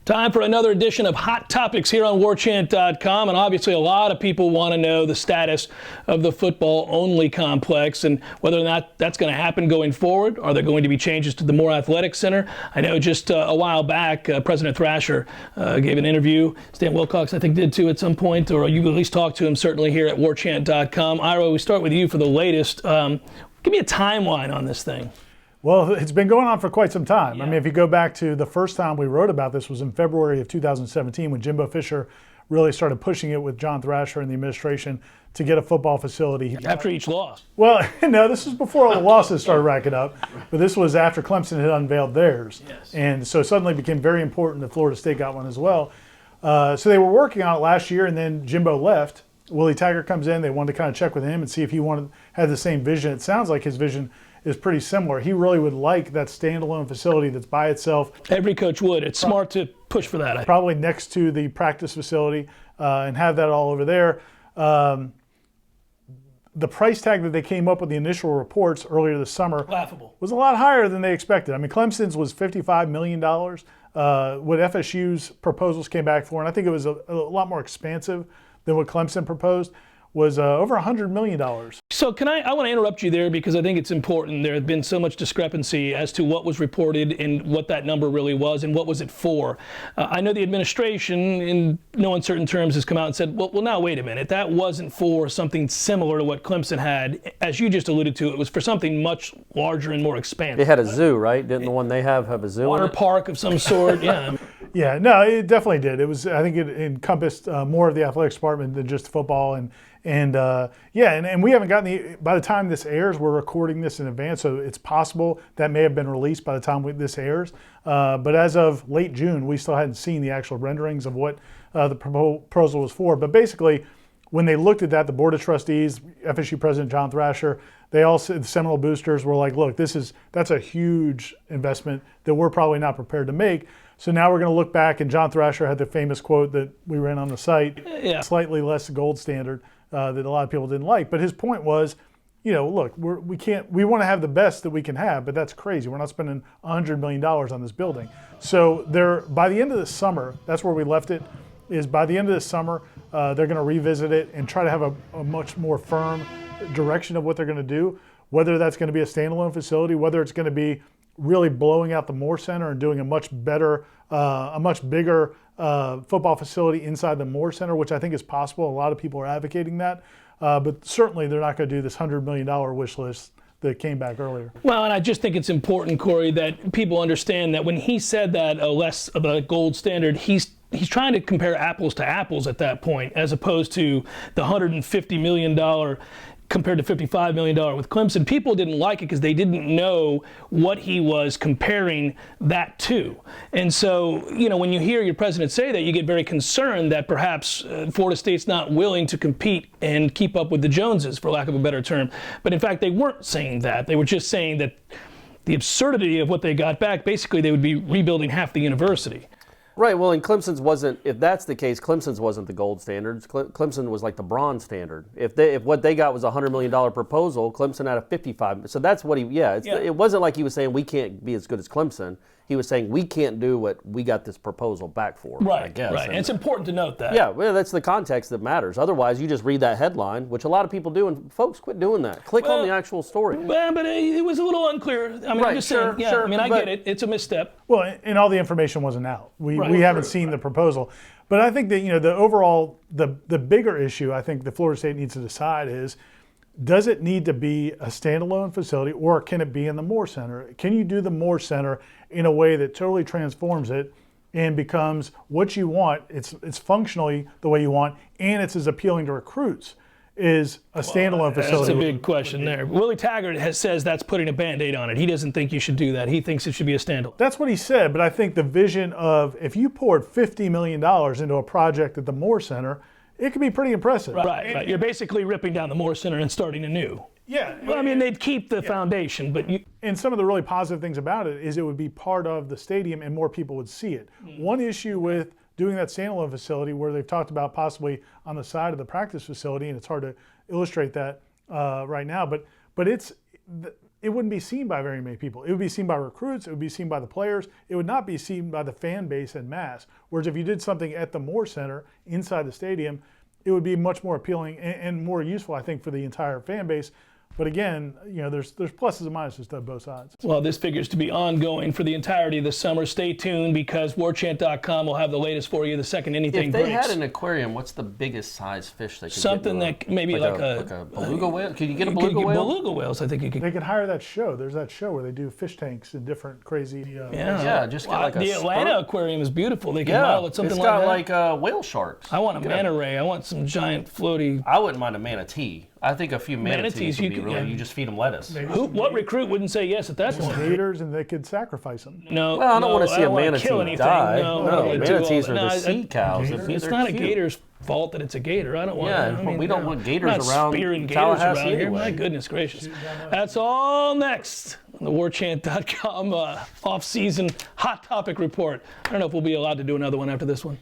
Time for another edition of Hot Topics here on Warchant.com, and obviously a lot of people want to know the status of the football-only complex and whether or not that's going to happen going forward. Are there going to be changes to the Moore Athletic Center? I know just a while back, President Thrasher gave an interview. Stan Wilcox, I think, did too at some point, or you at least talked to him certainly here at Warchant.com. Ira, we start with you for the latest. Give me a timeline on this thing. Well, it's been going on for quite some time. Yeah. I mean, if you go back to the first time we wrote about this was in February of 2017 when Jimbo Fisher really started pushing it with John Thrasher and the administration to get a football facility. After each loss. Well, no, this was before all the losses started racking up, but this was after Clemson had unveiled theirs. Yes. And so it suddenly became very important that Florida State got one as well. So they were working on it last year, and then Jimbo left. Willie Taggart comes in. They wanted to kind of check with him and see if he had the same vision. It sounds like his vision is pretty similar. He really would like that standalone facility that's by itself. Every coach would. It's smart to push for that. Probably next to the practice facility and have that all over there. The price tag that they came up with the initial reports earlier this summer Laughable. was a lot higher than they expected. I mean, Clemson's was $55 million. What FSU's proposals came back for, and I think it was a lot more expansive than what Clemson proposed, was over $100 million. So I want to interrupt you there because I think it's important. There had been so much discrepancy as to what was reported and what that number really was and what was it for. I know the administration, in no uncertain terms, has come out and said, well, now wait a minute. That wasn't for something similar to what Clemson had. As you just alluded to, it was for something much larger and more expansive. They had a zoo, right? Didn't the one they have a zoo? Water park of some sort, yeah. Yeah, no, it definitely did. It was, I think it encompassed more of the athletics department than just football. And we haven't gotten by the time this airs, we're recording this in advance, so it's possible that may have been released by the time this airs. But as of late June, we still hadn't seen the actual renderings of what the proposal was for. But basically, when they looked at that, the Board of Trustees, FSU President John Thrasher, they all said, the Seminole boosters were like, look, that's a huge investment that we're probably not prepared to make. So now we're going to look back, and John Thrasher had the famous quote that we ran on the site, slightly less gold standard that a lot of people didn't like. But his point was, look, we want to have the best that we can have, but that's crazy. We're not spending $100 million on this building. So by the end of the summer, that's where we left it, is by the end of the summer, they're going to revisit it and try to have a much more firm direction of what they're going to do, whether that's going to be a standalone facility, whether it's going to be really blowing out the Moore Center and doing a much bigger football facility inside the Moore Center, which I think is possible. A lot of people are advocating that. But certainly they're not going to do this $100 million wish list that came back earlier. Well, and I just think it's important, Corey, that people understand that when he said that less of a gold standard, he's trying to compare apples to apples at that point, as opposed to the $150 million compared to $55 million with Clemson. People didn't like it because they didn't know what he was comparing that to. And so, when you hear your president say that, you get very concerned that perhaps Florida State's not willing to compete and keep up with the Joneses, for lack of a better term. But in fact, they weren't saying that. They were just saying that the absurdity of what they got back, basically they would be rebuilding half the university. Right, well, and Clemson's wasn't, if that's the case, Clemson's wasn't the gold standard. Clemson was like the bronze standard. If what they got was a $100 million proposal, Clemson had a $55. So that's what it wasn't like he was saying we can't be as good as Clemson. He was saying we can't do what we got this proposal back for, right, I guess. Right, and it's important to note that. Yeah, well, that's the context that matters. Otherwise, you just read that headline, which a lot of people do, and folks, quit doing that. Click on the actual story. Well, but it was a little unclear. I mean, I'm just saying, I mean, I get it. It's a misstep. Well, and all the information wasn't out. We haven't seen the proposal. But I think that, the overall, the bigger issue I think the Florida State needs to decide is, does it need to be a standalone facility, or can it be in the Moore Center? Can you do the Moore Center in a way that totally transforms it and becomes what you want? It's functionally the way you want, and it's as appealing to recruits is a standalone facility. That's a big question there. Willie Taggart says that's putting a Band-Aid on it. He doesn't think you should do that. He thinks it should be a standalone. That's what he said, but I think the vision of if you poured $50 million into a project at the Moore Center, it could be pretty impressive. Right. You're basically ripping down the Moore Center and starting anew. Yeah. Well, I mean, they'd keep the foundation, but And some of the really positive things about it is it would be part of the stadium and more people would see it. One issue with doing that standalone facility, where they've talked about possibly on the side of the practice facility, and it's hard to illustrate that right now, but it's it wouldn't be seen by very many people. It would be seen by recruits. It would be seen by the players. It would not be seen by the fan base en masse. Whereas if you did something at the Moore Center inside the stadium, it would be much more appealing and more useful, I think, for the entire fan base. But again, there's pluses and minuses to both sides. Well, this figures to be ongoing for the entirety of the summer. Stay tuned because Warchant.com will have the latest for you the second anything If they breaks. had an aquarium, what's the biggest size fish they could Something get? that maybe like a beluga whale? Could you get a you could beluga get whale? beluga whales, I think you could. They could hire that show. There's that show where they do fish tanks and different crazy. Yeah, just get like a the Atlanta spurt. aquarium is beautiful. They can Yeah, model it something it's got like that. like whale sharks. I want a manta ray. I want some giant floaty. I wouldn't mind a manatee. I think a few manatees would be really. You just feed them lettuce. What recruit wouldn't say yes at that point? Gators, and they could sacrifice them. No, Well, I don't want to see a wanna manatee kill anything. die. No, No, I don't wanna do all manatees that. are No, the sea cows. It's not a gator's fault that it's a gator. I don't want. Yeah, I mean, we don't no. want gators I'm not around spearing gators Tallahassee around here. anyway. My goodness gracious. That's all next on the Warchant.com off-season hot topic report. I don't know if we'll be allowed to do another one after this one.